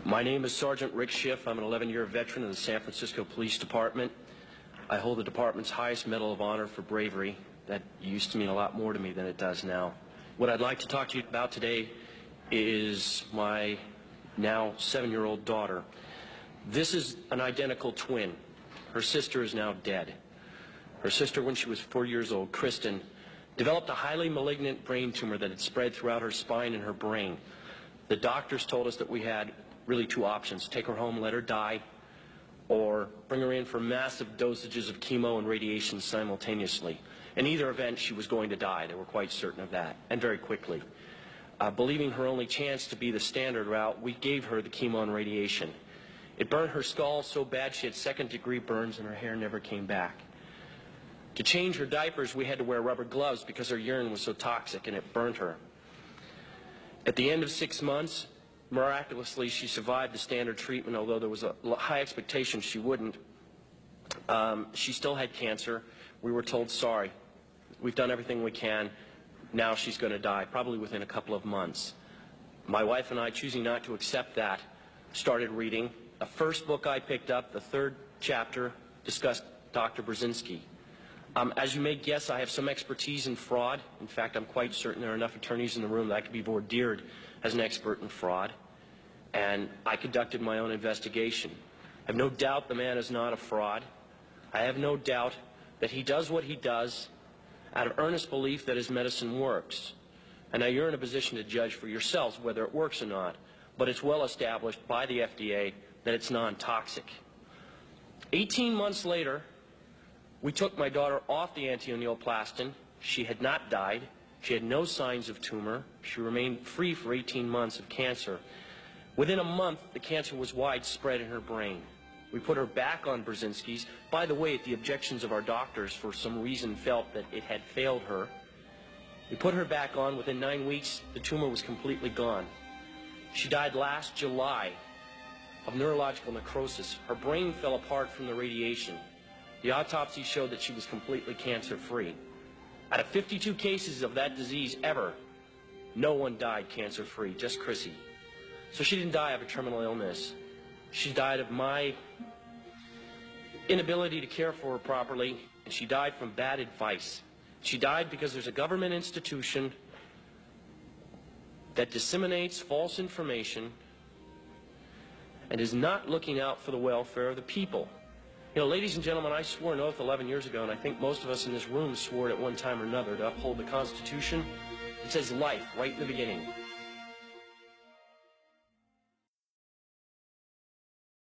My name is Sergeant Rick Schiff. I'm an 11-year veteran of the San Francisco Police Department. I hold the department's highest Medal of Honor for bravery. That used to mean a lot more to me than it does now. What I'd like to talk to you about today is my now 7-year-old daughter. This is an identical twin. Her sister is now dead. Her sister, when she was 4 years old, Kristen, developed a highly malignant brain tumor that had spread throughout her spine and her brain. The doctors told us that we had really two options: take her home, let her die, or bring her in for massive dosages of chemo and radiation simultaneously. In either event, she was going to die. They were quite certain of that, and very quickly. Believing her only chance to be the standard route, we gave her the chemo and radiation. It burned her skull so bad she had second-degree burns and her hair never came back. To change her diapers, we had to wear rubber gloves because her urine was so toxic and it burned her. At the end of 6 months, miraculously, she survived the standard treatment, although there was a high expectation she wouldn't. She still had cancer. We were told, sorry, we've done everything we can. Now she's going to die, probably within a couple of months. My wife and I, choosing not to accept that, started reading. The first book I picked up, the third chapter, discussed Dr. Brzezinski. As you may guess, I have some expertise in fraud. In fact, I'm quite certain there are enough attorneys in the room that I could be vordeered as an expert in fraud. And I conducted my own investigation. I have no doubt the man is not a fraud. I have no doubt that he does what he does out of earnest belief that his medicine works. And now you're in a position to judge for yourselves whether it works or not. But it's well established by the FDA that it's non-toxic. 18 months later, we took my daughter off the anti-neoplastin. She had not died. She had no signs of tumor. She remained free for 18 months of cancer. Within a month, the cancer was widespread in her brain. We put her back on Brzezinski's. By the way, at the objections of our doctors, for some reason felt that it had failed her. We put her back on. Within 9 weeks, the tumor was completely gone. She died last July of neurological necrosis. Her brain fell apart from the radiation. The autopsy showed that she was completely cancer-free. Out of 52 cases of that disease ever, no one died cancer-free, just Chrissy. So she didn't die of a terminal illness. She died of my inability to care for her properly, and she died from bad advice. She died because there's a government institution that disseminates false information and is not looking out for the welfare of the people. You know, ladies and gentlemen, I swore an oath 11 years ago, and I think most of us in this room swore it at one time or another, to uphold the Constitution. It says life right in the beginning.